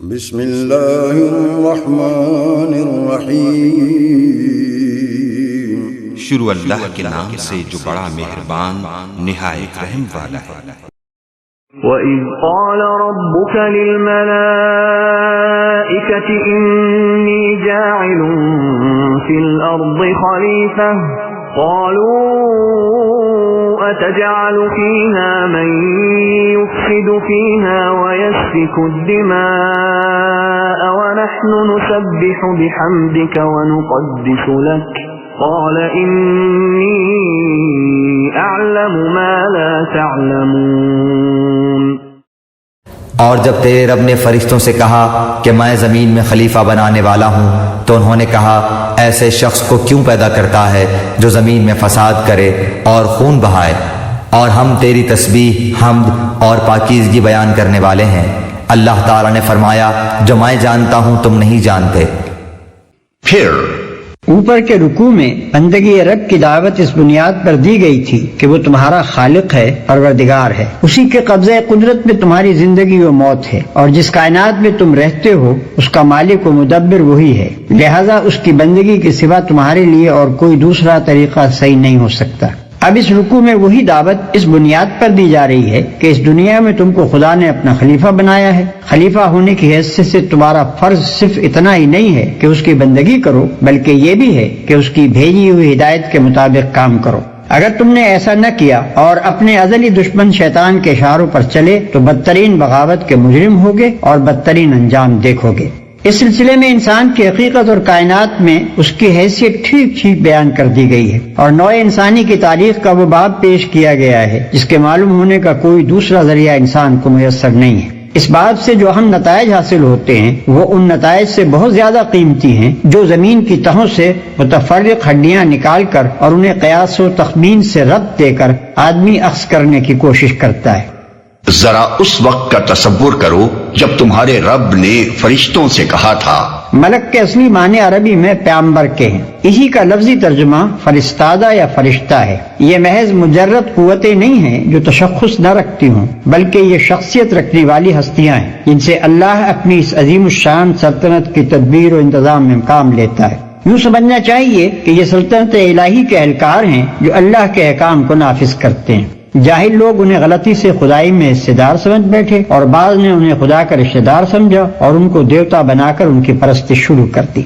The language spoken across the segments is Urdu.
بسم اللہ الرحمن الرحیم، شروع اللہ کے نام سے جو بڑا مہربان نہایت رحم والا ہے۔ وَإِذْ قَالَ رَبُّكَ لِلْمَلَائِكَةِ إِنِّي جَاعِلٌ فِي الْأَرْضِ خَلِيفَةً قَالُوا أَتَجْعَلُ فِيهَا مَن يُفْسِدُ فِيهَا وَيَسْفِكُ الدِّمَاءَ وَنَحْنُ نُسَبِّحُ بِحَمْدِكَ وَنُقَدِّسُ لَكَ قال إني أعلم ما لا تعلمون۔ اور جب تیرے رب نے فرشتوں سے کہا کہ میں زمین میں خلیفہ بنانے والا ہوں تو انہوں نے کہا ایسے شخص کو کیوں پیدا کرتا ہے جو زمین میں فساد کرے اور خون بہائے، اور ہم تیری تسبیح، حمد اور پاکیزگی بیان کرنے والے ہیں۔ اللہ تعالیٰ نے فرمایا جو میں جانتا ہوں تم نہیں جانتے۔ پھر اوپر کے رکوع میں بندگی رب کی دعوت اس بنیاد پر دی گئی تھی کہ وہ تمہارا خالق ہے، پروردگار ہے، اسی کے قبضہ قدرت میں تمہاری زندگی و موت ہے، اور جس کائنات میں تم رہتے ہو اس کا مالک و مدبر وہی ہے، لہذا اس کی بندگی کے سوا تمہارے لیے اور کوئی دوسرا طریقہ صحیح نہیں ہو سکتا۔ اب اس رکوع میں وہی دعوت اس بنیاد پر دی جا رہی ہے کہ اس دنیا میں تم کو خدا نے اپنا خلیفہ بنایا ہے۔ خلیفہ ہونے کی حیثیت سے تمہارا فرض صرف اتنا ہی نہیں ہے کہ اس کی بندگی کرو، بلکہ یہ بھی ہے کہ اس کی بھیجی ہوئی ہدایت کے مطابق کام کرو۔ اگر تم نے ایسا نہ کیا اور اپنے ازلی دشمن شیطان کے اشاروں پر چلے تو بدترین بغاوت کے مجرم ہوگے اور بدترین انجام دیکھو گے۔ اس سلسلے میں انسان کی حقیقت اور کائنات میں اس کی حیثیت ٹھیک ٹھیک بیان کر دی گئی ہے، اور نوع انسانی کی تاریخ کا وہ باب پیش کیا گیا ہے جس کے معلوم ہونے کا کوئی دوسرا ذریعہ انسان کو میسر نہیں ہے۔ اس بات سے جو اہم نتائج حاصل ہوتے ہیں وہ ان نتائج سے بہت زیادہ قیمتی ہیں جو زمین کی تہوں سے متفرق ہڈیاں نکال کر اور انہیں قیاس و تخمین سے ربط دے کر آدمی اخذ کرنے کی کوشش کرتا ہے۔ ذرا اس وقت کا تصور کرو جب تمہارے رب نے فرشتوں سے کہا تھا۔ ملک کے اصلی معنی عربی میں پیامبر کے ہیں، اسی کا لفظی ترجمہ فرستادہ یا فرشتہ ہے۔ یہ محض مجرد قوتیں نہیں ہیں جو تشخص نہ رکھتی ہوں، بلکہ یہ شخصیت رکھنے والی ہستیاں ہیں جن سے اللہ اپنی اس عظیم الشان سلطنت کی تدبیر و انتظام میں کام لیتا ہے۔ یوں سمجھنا چاہیے کہ یہ سلطنت الہی کے اہلکار ہیں جو اللہ کے احکام کو نافذ کرتے ہیں۔ جاہل لوگ انہیں غلطی سے خدائی میں حصے دار سمجھ بیٹھے، اور بعض نے انہیں خدا کا رشتہ دار سمجھا اور ان کو دیوتا بنا کر ان کی پرستش شروع کر دی۔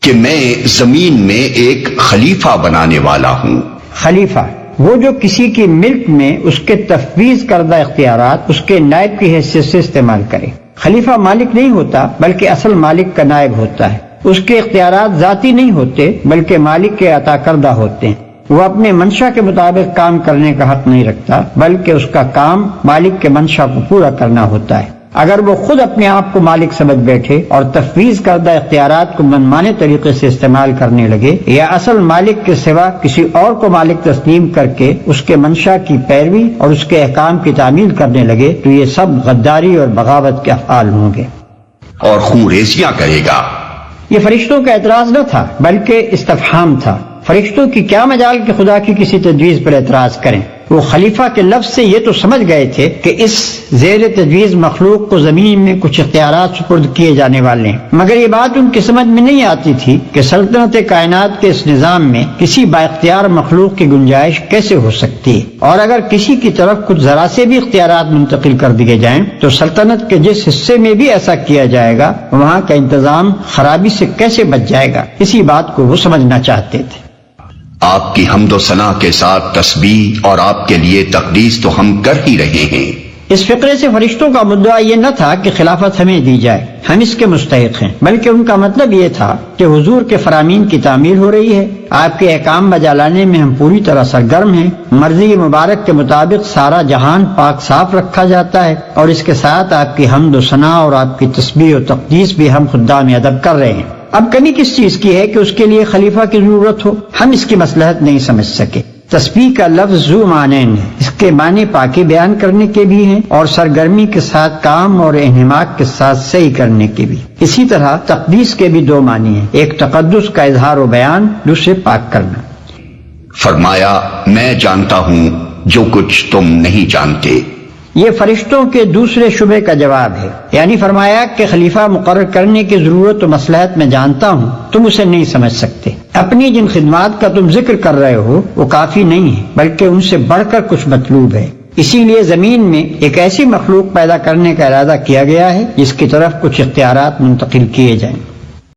کہ میں زمین میں ایک خلیفہ بنانے والا ہوں۔ خلیفہ وہ جو کسی کی ملک میں اس کے تفویض کردہ اختیارات اس کے نائب کی حیثیت سے استعمال کرے۔ خلیفہ مالک نہیں ہوتا بلکہ اصل مالک کا نائب ہوتا ہے۔ اس کے اختیارات ذاتی نہیں ہوتے بلکہ مالک کے عطا کردہ ہوتے ہیں۔ وہ اپنے منشا کے مطابق کام کرنے کا حق نہیں رکھتا بلکہ اس کا کام مالک کے منشا کو پورا کرنا ہوتا ہے۔ اگر وہ خود اپنے آپ کو مالک سمجھ بیٹھے اور تفویض کردہ اختیارات کو منمانے طریقے سے استعمال کرنے لگے، یا اصل مالک کے سوا کسی اور کو مالک تسلیم کر کے اس کے منشا کی پیروی اور اس کے احکام کی تعمیل کرنے لگے، تو یہ سب غداری اور بغاوت کے افعال ہوں گے اور خون ریزیاں کرے گا۔ یہ فرشتوں کا اعتراض نہ تھا بلکہ استفہام تھا۔ فرشتوں کی کیا مجال کہ خدا کی کسی تجویز پر اعتراض کریں؟ وہ خلیفہ کے لفظ سے یہ تو سمجھ گئے تھے کہ اس زیر تجویز مخلوق کو زمین میں کچھ اختیارات سپرد کیے جانے والے ہیں، مگر یہ بات ان کی سمجھ میں نہیں آتی تھی کہ سلطنت کائنات کے اس نظام میں کسی بااختیار مخلوق کی گنجائش کیسے ہو سکتی ہے، اور اگر کسی کی طرف کچھ ذرا سے بھی اختیارات منتقل کر دیے جائیں تو سلطنت کے جس حصے میں بھی ایسا کیا جائے گا وہاں کا انتظام خرابی سے کیسے بچ جائے گا، اسی بات کو وہ سمجھنا چاہتے تھے۔ آپ کی حمد و ثنا کے ساتھ تسبیح اور آپ کے لیے تقدیس تو ہم کر ہی رہے ہیں۔ اس فقرے سے فرشتوں کا مدعا یہ نہ تھا کہ خلافت ہمیں دی جائے، ہم اس کے مستحق ہیں، بلکہ ان کا مطلب یہ تھا کہ حضور کے فرامین کی تعمیل ہو رہی ہے، آپ کے احکام بجا لانے میں ہم پوری طرح سرگرم ہیں، مرضی مبارک کے مطابق سارا جہان پاک صاف رکھا جاتا ہے، اور اس کے ساتھ آپ کی حمد و ثنا اور آپ کی تسبیح و تقدیس بھی ہم خدام ادب کر رہے ہیں۔ اب کمی کس چیز کی ہے کہ اس کے لیے خلیفہ کی ضرورت ہو؟ ہم اس کی مصلحت نہیں سمجھ سکے۔ تسبیح کا لفظ ذو معنین ہے، اس کے معنی پاکی بیان کرنے کے بھی ہیں اور سرگرمی کے ساتھ کام اور انہماک کے ساتھ صحیح کرنے کے بھی۔ اسی طرح تقدیس کے بھی دو معنی ہیں، ایک تقدس کا اظہار و بیان، دوسرے پاک کرنا۔ فرمایا میں جانتا ہوں جو کچھ تم نہیں جانتے۔ یہ فرشتوں کے دوسرے شبے کا جواب ہے، یعنی فرمایا کہ خلیفہ مقرر کرنے کی ضرورت و مصلحت میں جانتا ہوں، تم اسے نہیں سمجھ سکتے۔ اپنی جن خدمات کا تم ذکر کر رہے ہو وہ کافی نہیں ہے، بلکہ ان سے بڑھ کر کچھ مطلوب ہے۔ اسی لیے زمین میں ایک ایسی مخلوق پیدا کرنے کا ارادہ کیا گیا ہے جس کی طرف کچھ اختیارات منتقل کیے جائیں۔